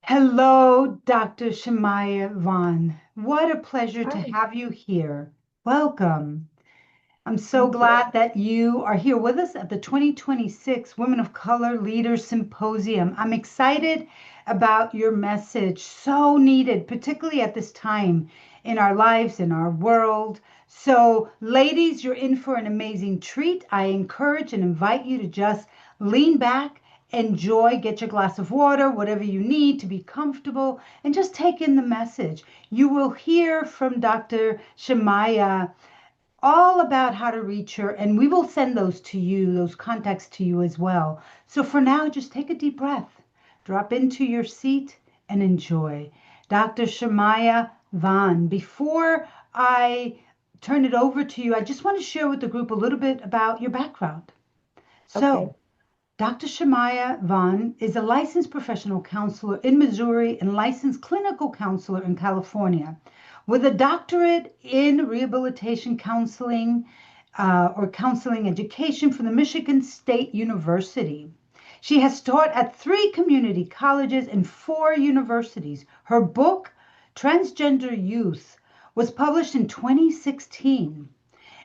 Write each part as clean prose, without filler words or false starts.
Hello, Dr. Shemaya Vaughn. What a pleasure to Hi, have you here. Welcome. I'm so thank you. glad that you are here with us at the 2026 Women of Color Leaders Symposium. I'm excited about your message, so needed, particularly at this time in our lives, in our world. So, ladies, you're in for an amazing treat. I encourage and invite you to just lean back, enjoy, get your glass of water, whatever you need to be comfortable, and just take in the message. You will hear from Dr. Shemaya all about how to reach her, and we will send those to you, those contacts to you as well. So for now, just take a deep breath, drop into your seat, and enjoy. Dr. Shemaya Vaughn, before I turn it over to you, I just want to share with the group a little bit about your background. Okay. So, Dr. Shemaya Vaughn is a licensed professional counselor in Missouri and licensed clinical counselor in California with a doctorate in rehabilitation counseling or counseling education from the Michigan State University. She has taught at three community colleges and four universities. Her book, Transgender Youth, was published in 2016.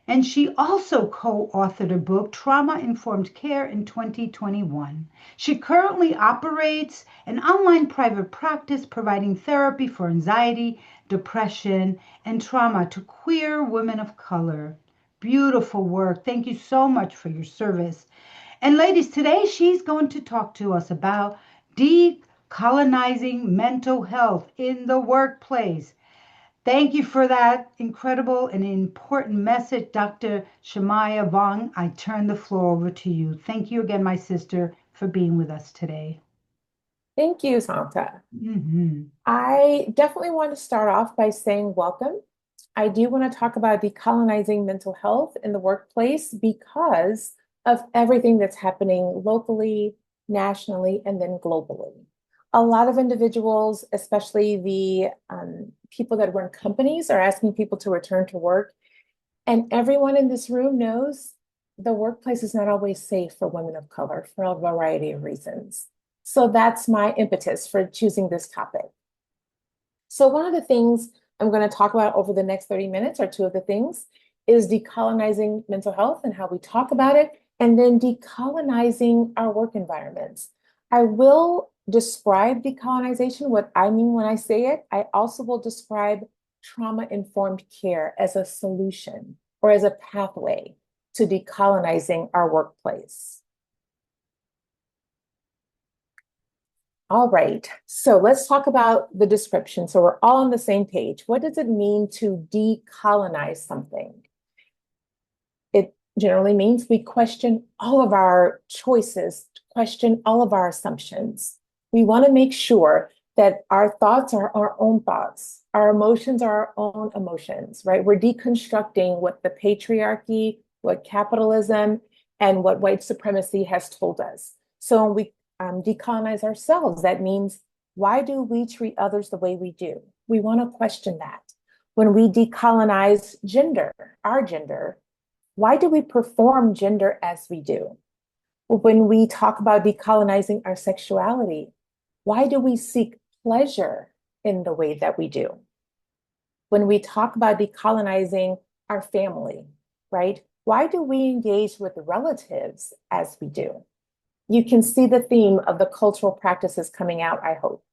And she also co authored a book, Trauma Informed Care, in 2021. She currently operates an online private practice providing therapy for anxiety, depression, and trauma to queer women of color. Beautiful work. Thank you so much for your service. And ladies, today she's going to talk to us about decolonizing mental health in the workplace. Thank you for that incredible and important message, Dr. Shemaya Vong. I turn the floor over to you. Thank you again, my sister, for being with us today. Thank you, Santa. Mhm. I definitely want to start off by saying welcome. I do want to talk about decolonizing mental health in the workplace because of everything that's happening locally, nationally, and then globally. A lot of individuals, especially the people that run companies, are asking people to return to work. And everyone in this room knows the workplace is not always safe for women of color for a variety of reasons. So that's my impetus for choosing this topic. So, one of the things I'm going to talk about over the next 30 minutes, or two of the things, is decolonizing mental health and how we talk about it, and then decolonizing our work environments. I will describe decolonization, what I mean when I say it. I also will describe trauma informed care as a solution or as a pathway to decolonizing our workplace. All right, so let's talk about the description. So we're all on the same page. What does it mean to decolonize something? It generally means we question all of our choices, question all of our assumptions. We want to make sure that our thoughts are our own thoughts, our emotions are our own emotions, right? We're deconstructing what the patriarchy, what capitalism, and what white supremacy has told us. So when we decolonize ourselves, that means why do we treat others the way we do? We want to question that. When we decolonize gender, our gender, why do we perform gender as we do? When we talk about decolonizing our sexuality, why do we seek pleasure in the way that we do? When we talk about decolonizing our family, right? Why do we engage with relatives as we do? You can see the theme of the cultural practices coming out, I hope.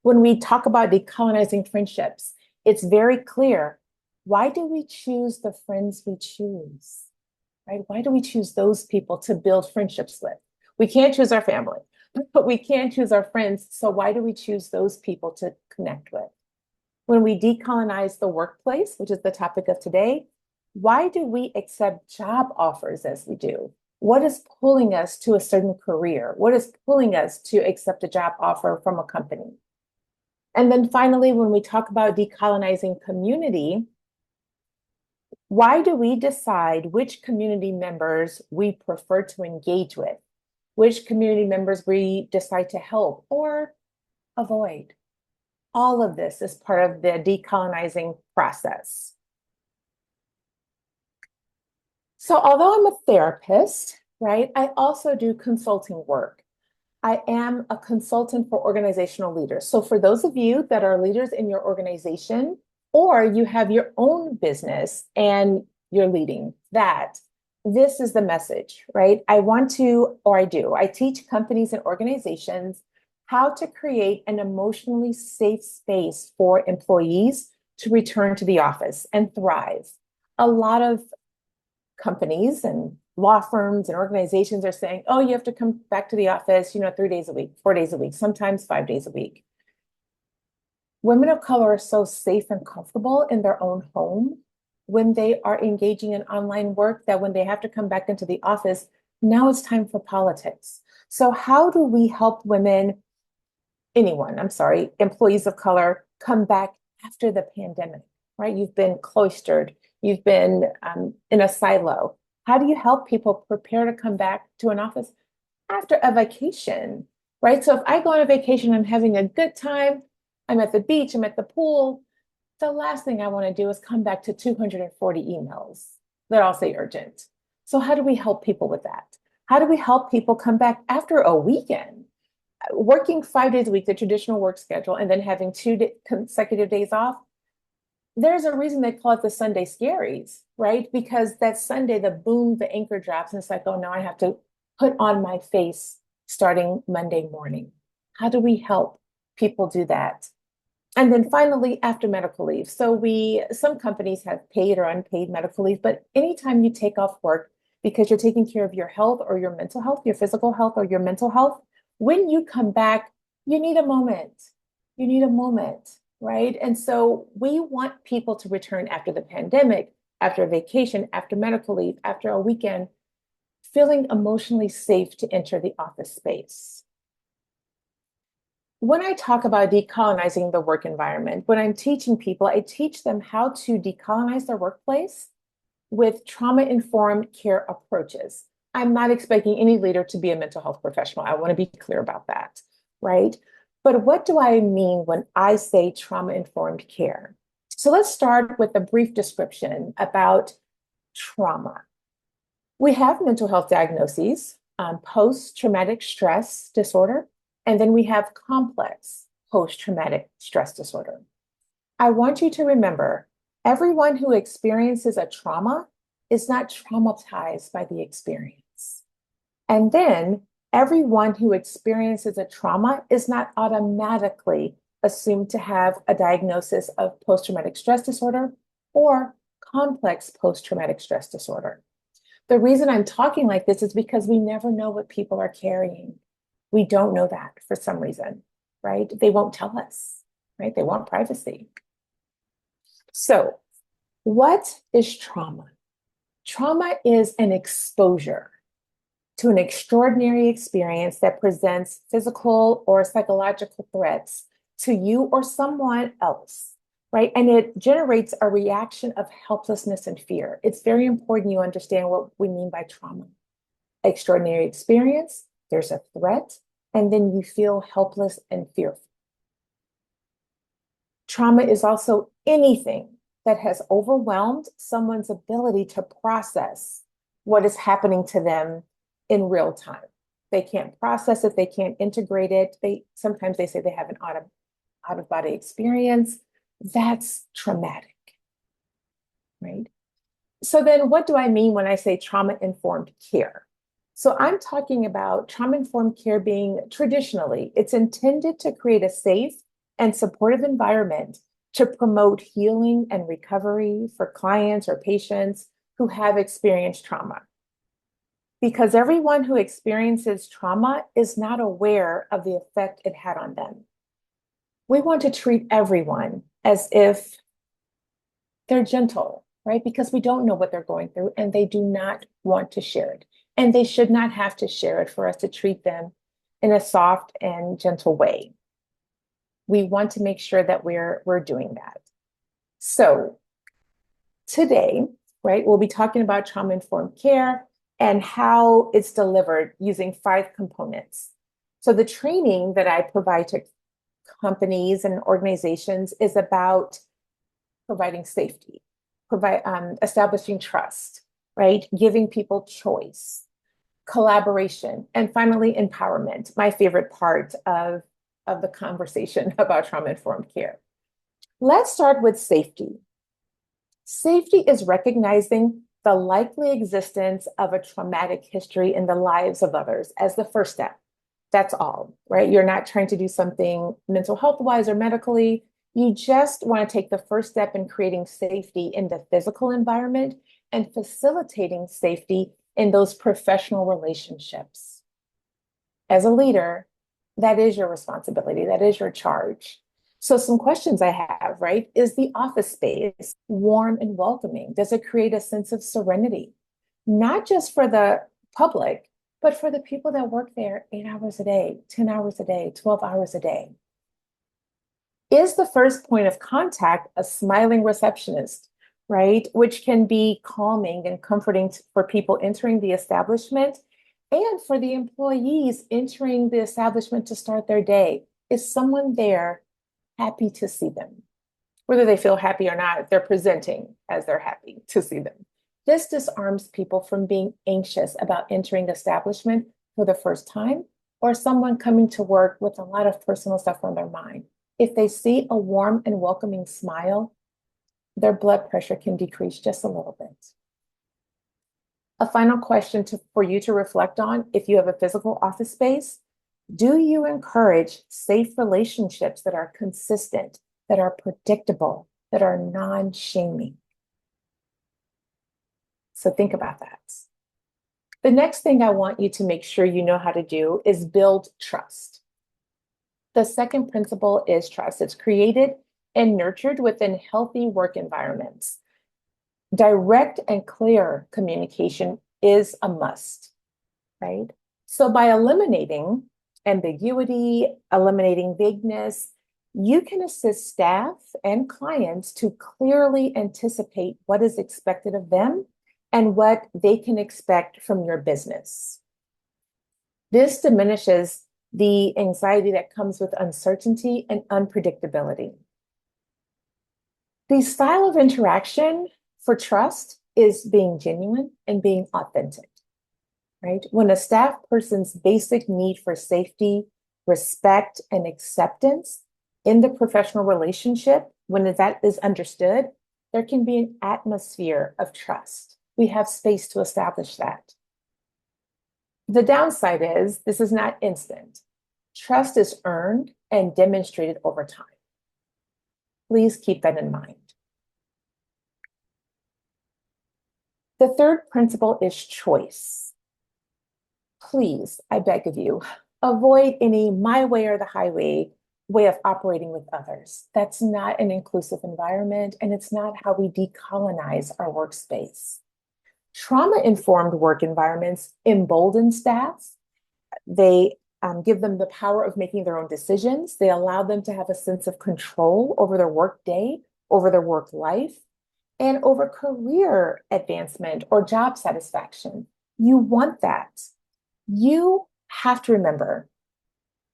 When we talk about decolonizing friendships, it's very clear. Why do we choose the friends we choose? Right? Why do we choose those people to build friendships with? We can't choose our family, but we can choose our friends. So why do we choose those people to connect with? When we decolonize the workplace, which is the topic of today, why do we accept job offers as we do? What is pulling us to a certain career? What is pulling us to accept a job offer from a company? And then finally, when we talk about decolonizing community, why do we decide which community members we prefer to engage with, which community members we decide to help or avoid? All of this is part of the decolonizing process. So, although I'm a therapist, right, I also do consulting work. I am a consultant for organizational leaders. So for those of you that are leaders in your organization, or you have your own business and you're leading that, this is the message, right? I teach companies and organizations how to create an emotionally safe space for employees to return to the office and thrive. A lot of companies and law firms and organizations are saying, oh, you have to come back to the office, 3 days a week, 4 days a week, sometimes 5 days a week. Women of color are so safe and comfortable in their own home when they are engaging in online work that when they have to come back into the office, now it's time for politics. So how do we help employees of color come back after the pandemic, right? You've been cloistered, you've been in a silo. How do you help people prepare to come back to an office after a vacation, right? So if I go on a vacation, I'm having a good time, I'm at the beach, I'm at the pool, the last thing I want to do is come back to 240 emails that all say urgent. So how do we help people with that? How do we help people come back after a weekend? Working 5 days a week, the traditional work schedule, and then having consecutive days off, there's a reason they call it the Sunday scaries, right? Because that Sunday, the anchor drops, and it's like, oh, now I have to put on my face starting Monday morning. How do we help people do that? And then finally, after medical leave. So some companies have paid or unpaid medical leave, but anytime you take off work because you're taking care of your health or your mental health, your physical health or your mental health, when you come back, you need a moment. You need a moment, right? And so we want people to return after the pandemic, after a vacation, after medical leave, after a weekend, feeling emotionally safe to enter the office space. When I talk about decolonizing the work environment, when I'm teaching people, I teach them how to decolonize their workplace with trauma-informed care approaches. I'm not expecting any leader to be a mental health professional. I want to be clear about that, right? But what do I mean when I say trauma-informed care? So let's start with a brief description about trauma. We have mental health diagnoses, post-traumatic stress disorder, and then we have complex post-traumatic stress disorder. I want you to remember, everyone who experiences a trauma is not traumatized by the experience. And then everyone who experiences a trauma is not automatically assumed to have a diagnosis of post-traumatic stress disorder or complex post-traumatic stress disorder. The reason I'm talking like this is because we never know what people are carrying. We don't know that for some reason, right? They won't tell us, right? They want privacy. So, what is trauma? Trauma is an exposure to an extraordinary experience that presents physical or psychological threats to you or someone else, right? And it generates a reaction of helplessness and fear. It's very important you understand what we mean by trauma. Extraordinary experience, there's a threat, and then you feel helpless and fearful. Trauma is also anything that has overwhelmed someone's ability to process what is happening to them in real time. They can't process it, they can't integrate it. Sometimes they say they have an out-of-body experience. That's traumatic, right? So then what do I mean when I say trauma-informed care? So I'm talking about trauma-informed care being traditionally, it's intended to create a safe and supportive environment to promote healing and recovery for clients or patients who have experienced trauma. Because everyone who experiences trauma is not aware of the effect it had on them. We want to treat everyone as if they're gentle, right? Because we don't know what they're going through and they do not want to share it. And they should not have to share it for us to treat them in a soft and gentle way. We want to make sure that we're doing that. So today, right, we'll be talking about trauma-informed care and how it's delivered using 5 components. So the training that I provide to companies and organizations is about providing safety, establishing trust, right? Giving people choice, collaboration, and finally, empowerment, my favorite part of the conversation about trauma-informed care. Let's start with safety. Safety is recognizing the likely existence of a traumatic history in the lives of others as the first step. That's all, right? You're not trying to do something mental health wise or medically. You just want to take the first step in creating safety in the physical environment and facilitating safety in those professional relationships. As a leader, that is your responsibility, that is your charge. So some questions I have, right? Is the office space warm and welcoming? Does it create a sense of serenity? Not just for the public, but for the people that work there 8 hours a day, 10 hours a day, 12 hours a day. Is the first point of contact a smiling receptionist, right? Which can be calming and comforting for people entering the establishment and for the employees entering the establishment to start their day. Is someone there happy to see them? Whether they feel happy or not, they're presenting as they're happy to see them. This disarms people from being anxious about entering the establishment for the first time or someone coming to work with a lot of personal stuff on their mind. If they see a warm and welcoming smile, their blood pressure can decrease just a little bit. A final question for you to reflect on if you have a physical office space: do you encourage safe relationships that are consistent, that are predictable, that are non-shaming? So think about that. The next thing I want you to make sure you know how to do is build trust. The second principle is trust. It's created and nurtured within healthy work environments. Direct and clear communication is a must, right? So by eliminating ambiguity, eliminating vagueness, you can assist staff and clients to clearly anticipate what is expected of them and what they can expect from your business. This diminishes the anxiety that comes with uncertainty and unpredictability. The style of interaction for trust is being genuine and being authentic, right? When a staff person's basic need for safety, respect, and acceptance in the professional relationship, when that is understood, there can be an atmosphere of trust. We have space to establish that. The downside is this is not instant. Trust is earned and demonstrated over time. Please keep that in mind. The third principle is choice. Please, I beg of you, avoid any my way or the highway way of operating with others. That's not an inclusive environment, and it's not how we decolonize our workspace. Trauma-informed work environments embolden staff. They give them the power of making their own decisions. They allow them to have a sense of control over their work day, over their work life, and over career advancement or job satisfaction. You want that. You have to remember,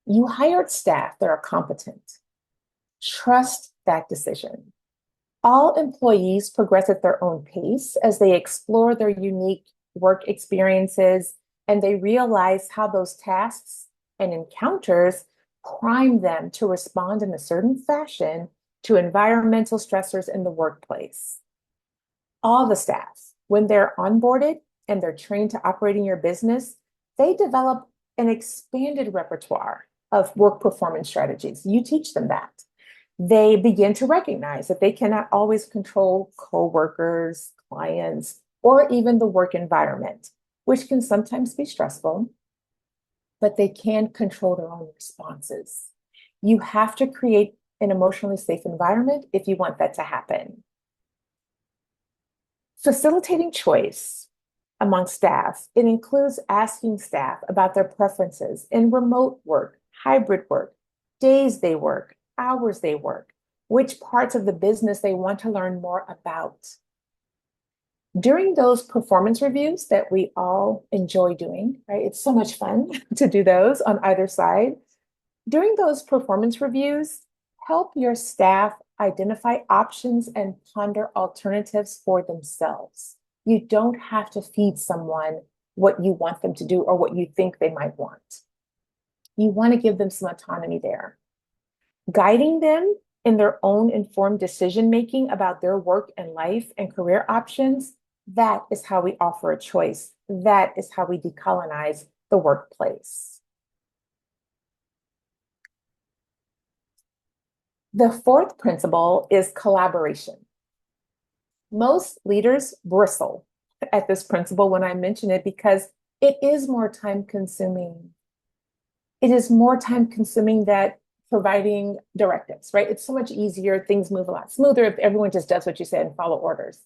you hired staff that are competent. Trust that decision. All employees progress at their own pace as they explore their unique work experiences and they realize how those tasks and encounters prime them to respond in a certain fashion to environmental stressors in the workplace. All the staff, when they're onboarded and they're trained to operate in your business, they develop an expanded repertoire of work performance strategies. You teach them that. They begin to recognize that they cannot always control coworkers, clients, or even the work environment, which can sometimes be stressful, but they can control their own responses. You have to create an emotionally safe environment if you want that to happen. Facilitating choice among staff, it includes asking staff about their preferences in remote work, hybrid work, days they work, hours they work, which parts of the business they want to learn more about. During those performance reviews that we all enjoy doing, right? It's so much fun to do those on either side. During those performance reviews, help your staff identify options and ponder alternatives for themselves. You don't have to feed someone what you want them to do or what you think they might want. You want to give them some autonomy there. Guiding them in their own informed decision-making about their work and life and career options, that is how we offer a choice. That is how we decolonize the workplace. The fourth principle is collaboration. Most leaders bristle at this principle when I mention it because it is more time consuming. It is more time consuming than providing directives, right? It's so much easier. Things move a lot smoother if everyone just does what you said and follow orders.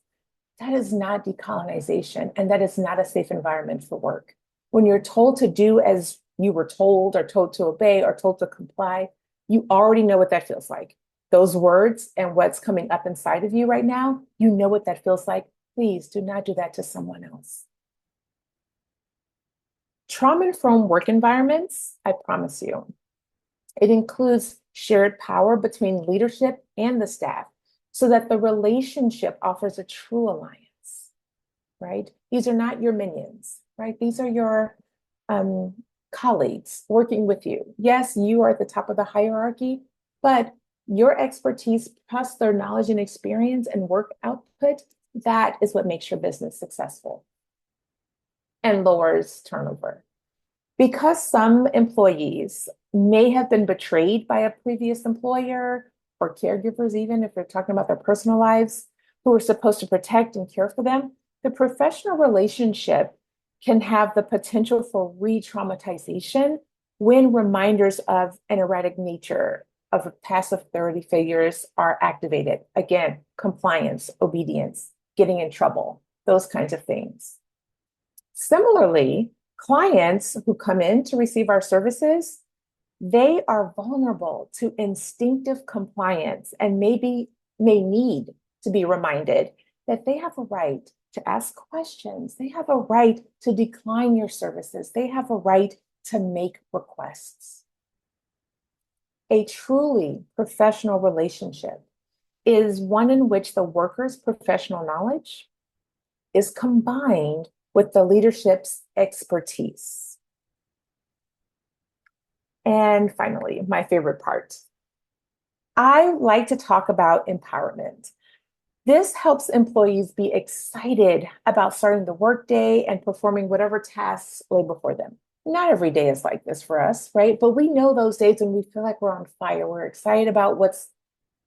That is not decolonization, and that is not a safe environment for work. When you're told to do as you were told, or told to obey, or told to comply, you already know what that feels like. Those words and what's coming up inside of you right now, you know what that feels like. Please do not do that to someone else. Trauma-informed work environments, I promise you, it includes shared power between leadership and the staff so that the relationship offers a true alliance, right? These are not your minions, right? These are your colleagues working with you. Yes, you are at the top of the hierarchy, but your expertise plus their knowledge and experience and work output, that is what makes your business successful and lowers turnover. Because some employees may have been betrayed by a previous employer or caregivers, even if they're talking about their personal lives, who are supposed to protect and care for them, the professional relationship can have the potential for re-traumatization when reminders of an erratic nature of past authority figures are activated. Again, compliance, obedience, getting in trouble, those kinds of things. Similarly, clients who come in to receive our services, they are vulnerable to instinctive compliance and may need to be reminded that they have a right to ask questions. They have a right to decline your services. They have a right to make requests. A truly professional relationship is one in which the worker's professional knowledge is combined with the leadership's expertise. And finally, my favorite part. I like to talk about empowerment. This helps employees be excited about starting the workday and performing whatever tasks lay before them. Not every day is like this for us, right? But we know those days when we feel like we're on fire. We're excited about what's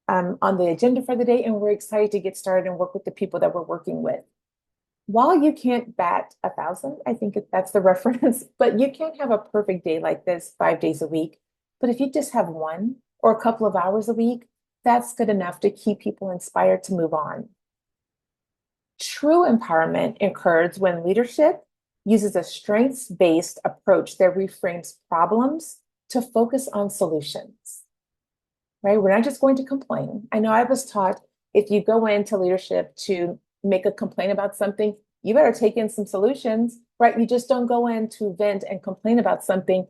on the agenda for the day, and we're excited to get started and work with the people that we're working with. While you can't bat 1,000, I think that's the reference, but you can't have a perfect day like this 5 days a week. But if you just have one or a couple of hours a week, that's good enough to keep people inspired to move on. True empowerment occurs when leadership uses a strengths-based approach that reframes problems to focus on solutions, right? We're not just going to complain. I know I was taught if you go into leadership to make a complaint about something, you better take in some solutions, right? You just don't go in to vent and complain about something.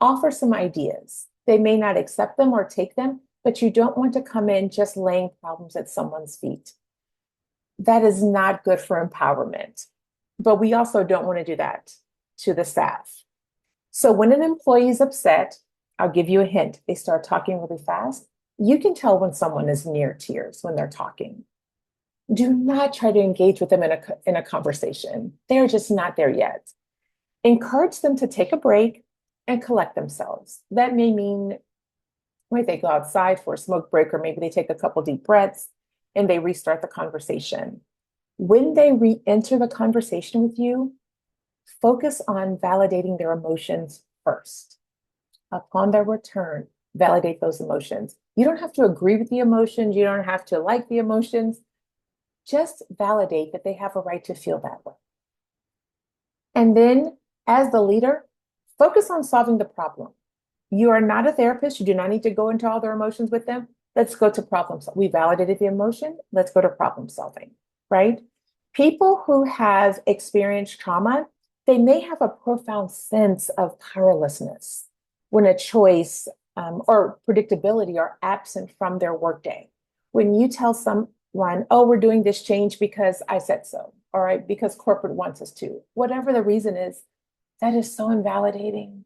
Offer some ideas. They may not accept them or take them, but you don't want to come in just laying problems at someone's feet. That is not good for empowerment. But we also don't want to do that to the staff. So when an employee is upset, I'll give you a hint. They start talking really fast. You can tell when someone is near tears when they're talking. Do not try to engage with them in a conversation. They're just not there yet. Encourage them to take a break and collect themselves. That may mean maybe they go outside for a smoke break, or maybe they take a couple deep breaths and they restart the conversation. When they re-enter the conversation with you, focus on validating their emotions first. Upon their return, validate those emotions. You don't have to agree with the emotions. You don't have to like the emotions. Just validate that they have a right to feel that way. And then, as the leader, focus on solving the problem. You are not a therapist. You do not need to go into all their emotions with them. Let's go to problem solving. We validated the emotion. Let's go to problem solving, right? People who have experienced trauma, they may have a profound sense of powerlessness when a choice or predictability are absent from their workday. When you tell someone, oh, we're doing this change because I said so, all right, because corporate wants us to. Whatever the reason is, that is so invalidating.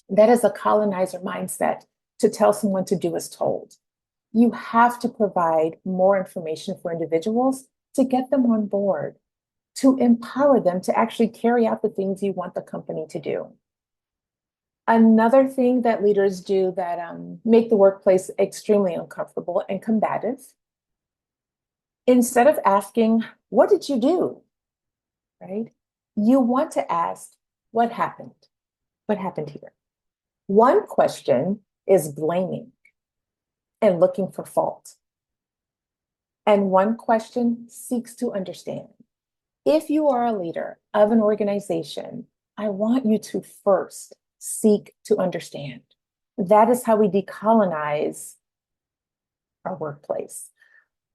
That is a colonizer mindset to tell someone to do as told. You have to provide more information for individuals to get them on board, to empower them to actually carry out the things you want the company to do. Another thing that leaders do that make the workplace extremely uncomfortable and combative, instead of asking, what did you do? Right? You want to ask, what happened? What happened here? One question is blaming and looking for fault. And one question seeks to understand. If you are a leader of an organization, I want you to first seek to understand. That is how we decolonize our workplace.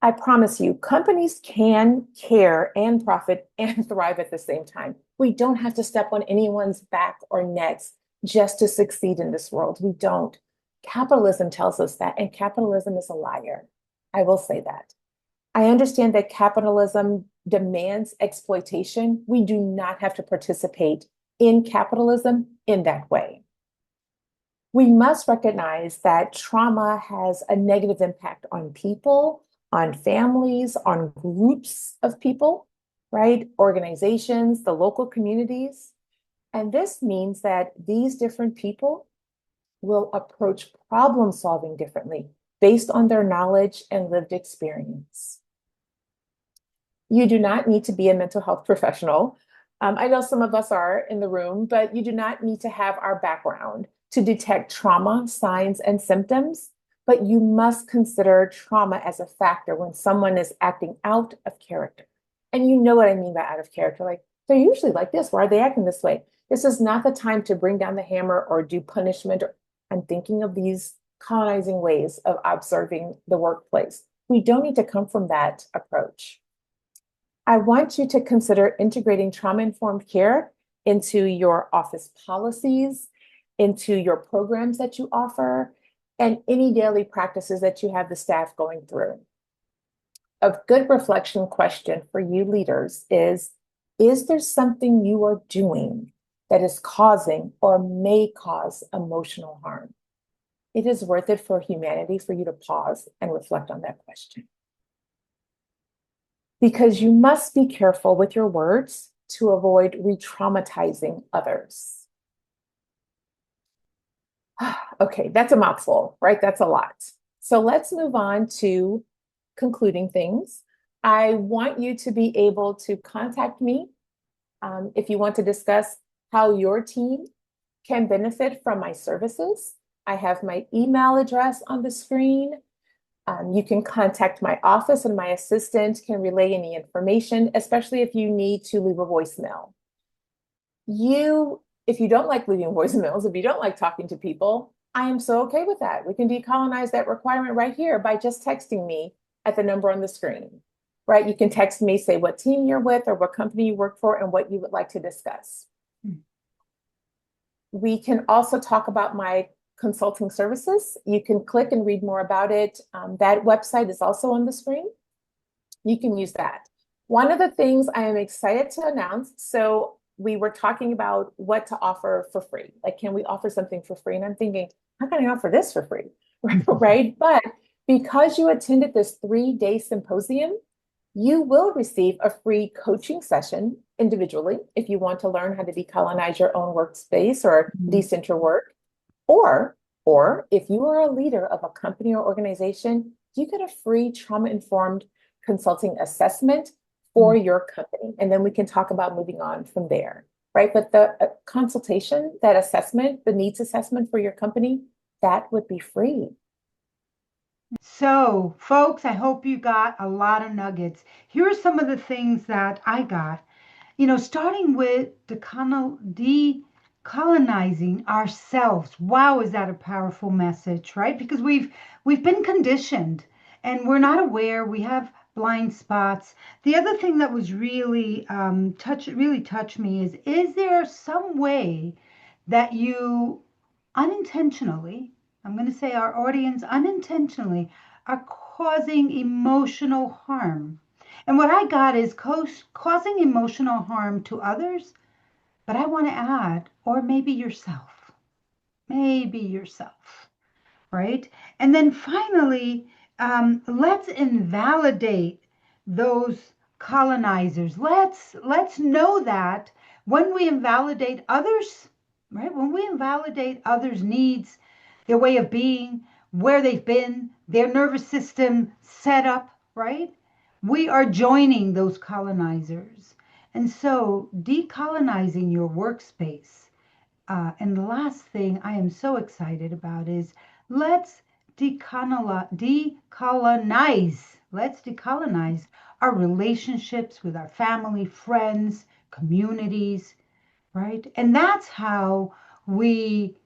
I promise you, companies can care and profit and thrive at the same time. We don't have to step on anyone's back or necks just to succeed in this world. We don't. Capitalism tells us that, and capitalism is a liar. I will say that. I understand that capitalism demands exploitation. We do not have to participate in capitalism in that way. We must recognize that trauma has a negative impact on people, on families, on groups of people, right? Organizations, the local communities. And this means that these different people will approach problem solving differently based on their knowledge and lived experience. You do not need to be a mental health professional. I know some of us are in the room, but you do not need to have our background to detect trauma, signs, and symptoms. But you must consider trauma as a factor when someone is acting out of character. And you know what I mean by out of character. Like, they're usually like this. Why are they acting this way? This is not the time to bring down the hammer or do punishment. I'm thinking of these colonizing ways of observing the workplace. We don't need to come from that approach. I want you to consider integrating trauma-informed care into your office policies, into your programs that you offer, and any daily practices that you have the staff going through. A good reflection question for you leaders is there something you are doing that is causing or may cause emotional harm? It is worth it for humanity for you to pause and reflect on that question. Because you must be careful with your words to avoid re-traumatizing others. Okay, that's a mouthful, right? That's a lot. So let's move on to concluding things. I want you to be able to contact me if you want to discuss how your team can benefit from my services. I have my email address on the screen. You can contact my office and my assistant can relay any information, especially if you need to leave a voicemail. If you don't like leaving voicemails, if you don't like talking to people, I am so okay with that. We can decolonize that requirement right here by just texting me at the number on the screen, right? You can text me, say what team you're with or what company you work for and what you would like to discuss. We can also talk about my consulting services. You can click and read more about it. That website is also on the screen. You can use that. One of the things I am excited to announce, so we were talking about what to offer for free. Like, can we offer something for free? And I'm thinking, how can I offer this for free? Right? But because you attended this 3-day symposium, you will receive a free coaching session individually if you want to learn how to decolonize your own workspace or decenter work. Or if you are a leader of a company or organization, you get a free trauma-informed consulting assessment for your company. And then we can talk about moving on from there, right? But the consultation, that assessment, the needs assessment for your company, that would be free. So, folks, I hope you got a lot of nuggets. Here are some of the things that I got. Starting with decolonizing ourselves. Wow, is that a powerful message, right? Because we've been conditioned and we're not aware. We have blind spots. The other thing that was really touched me is there some way that you unintentionally, I'm going to say our audience unintentionally, are causing emotional harm? And what I got is causing emotional harm to others, but I want to add, or maybe yourself. Maybe yourself, right? And then finally, let's invalidate those colonizers. Let's know that when we invalidate others, right? When we invalidate others' needs, their way of being, where they've been, their nervous system set up, right? We are joining those colonizers. And so, decolonizing your workspace and the last thing I am so excited about is let's decolonize. Let's decolonize our relationships with our family, friends, communities, right? And that's how we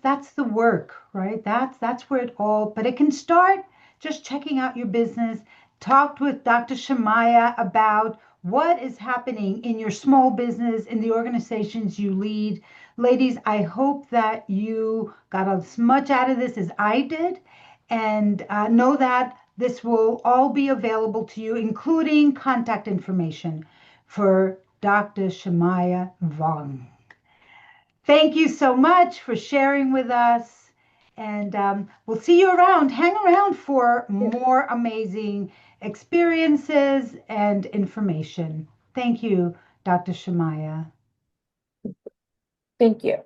that's the work, right? That's where it all, but it can start just checking out your business. Talked with Dr. Shamaya about what is happening in your small business, in the organizations you lead. Ladies, I hope that you got as much out of this as I did, and know that this will all be available to you, including contact information for Dr. Shemaya Vaughn. Thank you so much for sharing with us. And we'll see you around. Hang around for Yeah. more amazing experiences and information. Thank you, Dr. Shemaya. Thank you.